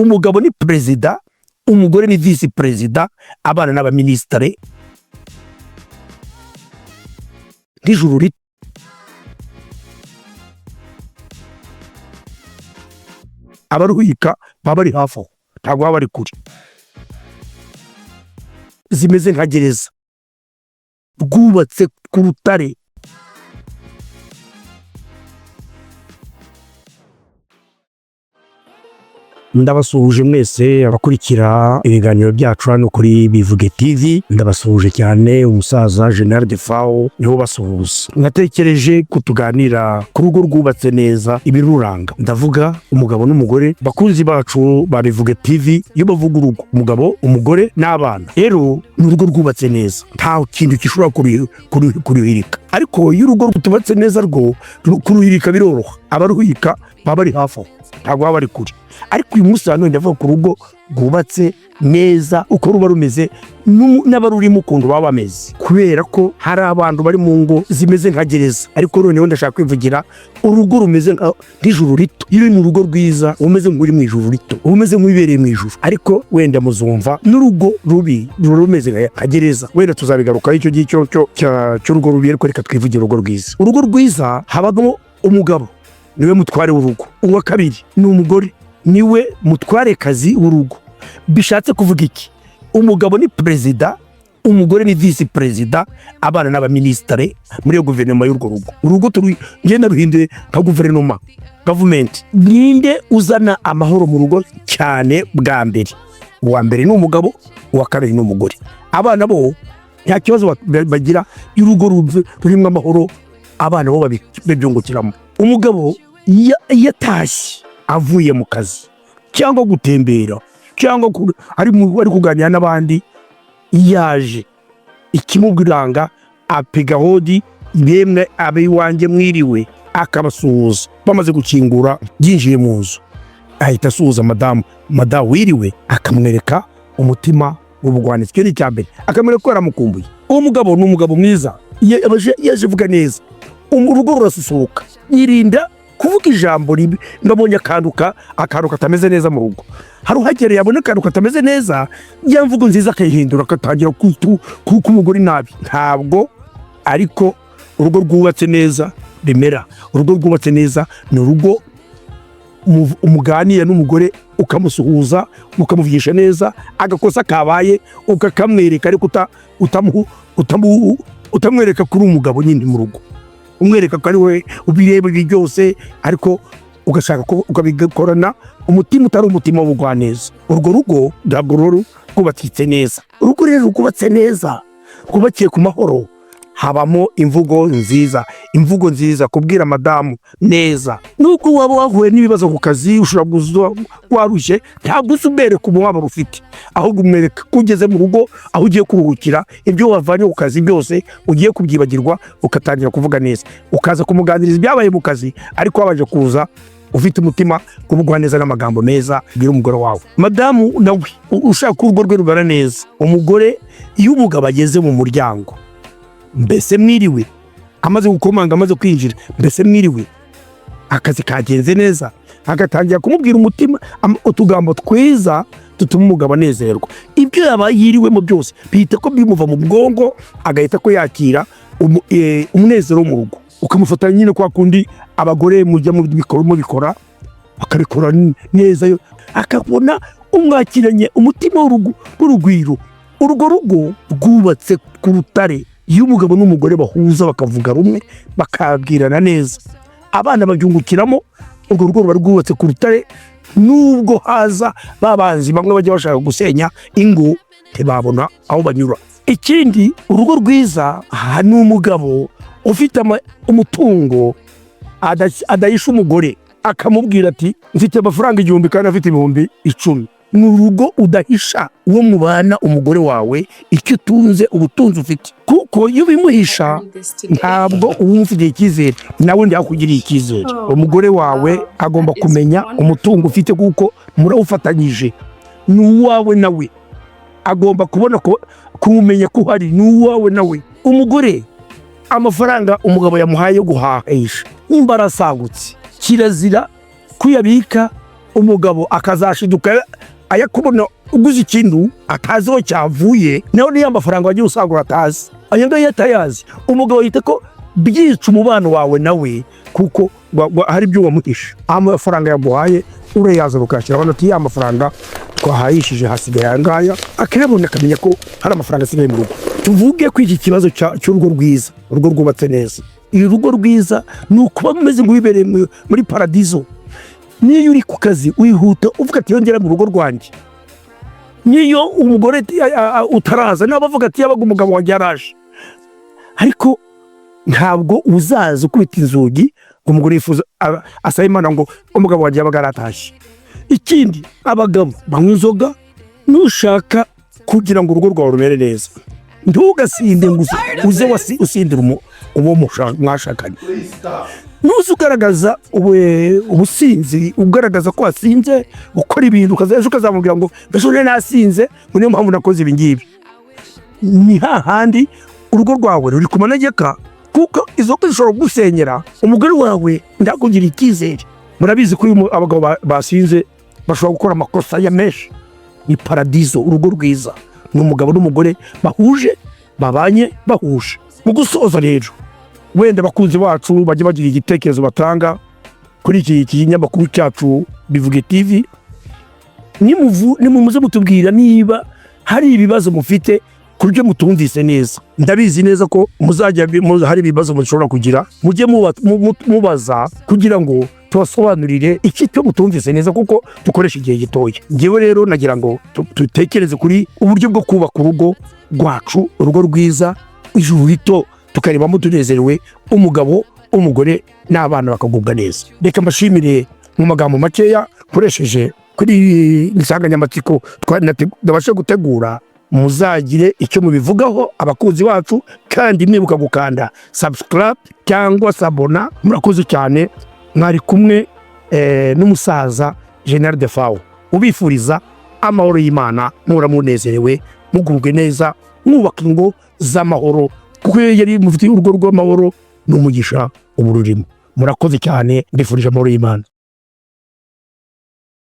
umugabo ni perezida, umugore ni visi perezida, abana n'abaministre. N'ijuru rito abaruhika baba ari hafi aho, ntabwo baba bari kure. Zimeze nka gereza, rwubatse ku rutare. Ndabasuhuje mwese abakurikira ibiganiro byacu hano kuri Bivuge TV. Ndabasuhuje cyane, umusaza General de Fao niho basuhuza. Natekereje kutuganira ku rugo rwubatse neza, ibiruranga. Ndavuga umugabo n'umugore bakunzi bacu ba Bivuge TV. Iyo bavuga urugo, umugabo, umugore n'abana, rero ni urugo rwubatse neza, nta kintu gishobora kuruhirika. Ariko iyo urugo rutubatse neza rwo kuruhirika biroroha. Abaruhika baba ari hafi aho, ntabwo baba bari kure. Ariko uyu munsi hano ndavuga ku rugo rwubatse neza, uko ruba rumeze n'abarurimo ukuntu baba bameze, kubera ko hari abantu bari mu ngo zimeze nka gereza. Ariko noneho ndashaka kwivugira urugo rumeze nk'ijuru rito. Iyo uri mu rugo rwiza umeze nk'uri mu ijuru rito, umeze nk'ubereye mu ijuru. Ariko wenda muzumva n'urugo rubi rumeze nka gereza, wenda tuzabigarukaho icyo gicyo cy'urugo rubi. Ariko reka twivugira urugo rwiza. Urugo rwiza habamo umugabo, niwe mutware w'urugo. Uwa kabiri ni umugore, niwe mutware kazi w'urugo. Bishatse kuvuga iki? Umugabo ni perezida, umugore ni visi perezida, abana n'abaministre muri yo guverinoma y'urwo rugo. Urugo ngenda ruhinde nka guverinoma, government. Ninde uzana amahoro mu rugo cyane bwa mbere? Uwa mbere ni umugabo, uwa kabiri ni umugore. Abana bo nta kibazo bagira, y'urugo rurimo amahoro, abana bo babyungukiramo. Umugabo yatashye avuye mu kazi cyangwa gutembera cyangwa ari kuganira n'abandi, yaje ikimubwiranga apega hodi, yemwe abe iwanjye mwiriwe, akabasuhuza. Bamaze gukingura yinjiye mu nzu, ahita asuhuza madamu wiriwe, akamwereka umutima w'ubugwaneza. Icyo ni icya mbere, akamwereka ko yaramukumbuye. Uwo mugabo ni umugabo mwiza, yaje vuga neza, urugo rurasusuruka. Yirinda kuvuga ijambo ribi. Ndabonye akantu katameze neza mu rugo, hari uhagereye yabona akantu katameze neza, ya mvugo nziza akayihindura, akatangira kuko umugore nabi. Ntabwo ariko urugo rwubatse neza bimera. Urugo rwubatse neza ni urugo umuganiye n'umugore, ukamusuhuza, ukamuvugisha neza, agakosa kabaye ukakamwereka, ariko utamwereka kuri umugabo nyine mu rugo, umwereka ko ari we ubireba ibi byose, ariko ugashaka ko ukabikorana umutima utari umutima w'ubugwaneza. Urwo rugo ntabwo rwubatse neza. Urugo rero rwubatse neza, rwubakiye ku mahoro, habamo imvugo nziza, kubwira madamu neza. Nuko waba wahuye n'ibibazo ku kazi, ushobora kuza warushye, ntabwo ubereka umubabaro ufite, ahubwo umwereka ko ugeze mu rugo, aho ugiye kuruhukira, ibyo wavanye ku kazi byose ugiye kubyibagirwa, ukatangira kuvuga neza, ukaza kumuganiriza ibyabaye mu kazi, ariko wabanje kuza ufite umutima kubugwa neza n'amagambo meza. Bwira umugore wawe. Madamu nawe ushaka ko urugo rwe rubara neza. Umugore iyo umugabo ageze mu muryango, mbese mwiriwe, amaze gukomanga, amaze kwinjira, mbese mwiriwe, akazi kagenze neza, agatangira kumubwira umutima utugambo twiza tutuma umugabo anezerwa. Ibyo yaba yiriwemo byose bihita ko bimuva mu bwongo, agahita ko yakira umunezero mu rugo. Ukamufatanya nyine kwa kundi abagore mujya mu bikora, akabikora neza, akabona umwakiranye umutima w'urugwiro. Urwo rugo rwubatse ku rutare. Iyo umugabo n'umugore bahuza, bakavuga rumwe, bakabwirana neza, abana babyungukiramo. Urwo rugo ruba rwubatse ku rutare. Nubwo haza babanzi bamwe bajya bashaka gusenya ingo, ntibabona aho banyura. Ikindi, urugo rwiza ni umugabo ufite umutungo, adahisha umugore, akamubwira ati mfite amafaranga 1000 kandi afite 10,000. Ni urugo udahisha uwo mubana, umugore wawe, icyo utunze, ubutunzi ufite. Kuko iyo bimuhisha, ntabwo umufitiye icyizere, nawe ndakugiriye icyizere. Umugore wawe agomba kumenya umutungo ufite, kuko murawufatanyije, ni uwawe nawe. Agomba kubona ko kumenya ko hari ni uwawe nawe. Umugore, amafaranga umugabo yamuhaye yo guhahisha, nimba arasagutse, kirazira kuyabika umugabo akazashiduka ayakubona uguze ikintu atazi aho cyavuye, naho niyo amafaranga wagiye usagura atazi, ayo ngayo atayazi, umugabo yita ko byica umubano wawe nawe kuko hari ibyo wamuhisha. Amafaranga yaguhaye urayaza ukashyira hano ati ya mafaranga twahayishije hasigaye aya ngaya, akayabona akamenya ko hari amafaranga asigaye mu rugo. Tuvuge ko iki kibazo cy'urugo rwiza, urugo rwubatse neza. Iri rugo rwiza ni ukuba mumeze nk'uwibereye muri paradizo. Niyo uri ku kazi wihuta uvuga ati yongera mu rugo rwanjye, niyo umugore utaraza nabo bavuga ati yabaga umugabo wanjye yaraje, ariko ntabwo uzaza ukubita inzugi ngo umugore yifuza asaba Imana ngo umugabo wanjye yabaga aratashye. Ikindi, abagabo banywa inzoga, nushaka kugira ngo urugo rwawe rumere neza ntugasinde ngo uze usindira uwo mwashakanye. Nuzi ugaragaza ubusinzi, ugaragaza ko wasinze, ukora ibintu ukazamubwira ngo mbese nasinze ngo niyo mpamvu nakoze ibi ngibi, ni hahandi urugo rwawe ruri ku manegeka, kuko izo zishobora gusenyera umugore wawe ndakugira icyizere. Murabizi ko abagabo basinze bashobora gukora amakosa ya menshi. Ni paradizo urugo rwiza, ni umugabo n'umugore bahuje, babanye bahuje. Mu gusoza rero, wenda bakunzi bacu bajye bagira igitekerezo batanga kuri iki kinyamakuru cyacu Bivuge TV, nimuze mutubwira niba hari ibibazo mufite kuryo mutumvise neza. Ndabizi neza ko muzajya hari ibibazo mushobora kugira, mujye mubaza kugira ngo tubasobanurire iki cyo mutumvise neza, kuko dukoresha igihe gitoya. Ngewe rero nagira ngo tutekereze kuri uburyo bwo kubaka urugo rwacu, urugo rwiza, ijuru rito, tukarebamo tunezerewe, umugabo, umugore n'abana bakagubwa neza. Reka mbashimire mu magambo makeya nkoresheje kuri insanganyamatsiko twabashe gutegura. Muzagire icyo mubivugaho abakunzi bacu, kandi mwibuka gukanda subscribe cyangwa sabona. Murakoze cyane. Mwari kumwe n'umusaza General Defao ubifuriza amahoro y'Imana, muramunezerewe, mugubwe neza, mwubaka ingo z'amahoro, kuko yari mufite urugo rw'amahoro n'umugisha ubururimo. Murakoze cyane, mbifurije amahoro y'Imana.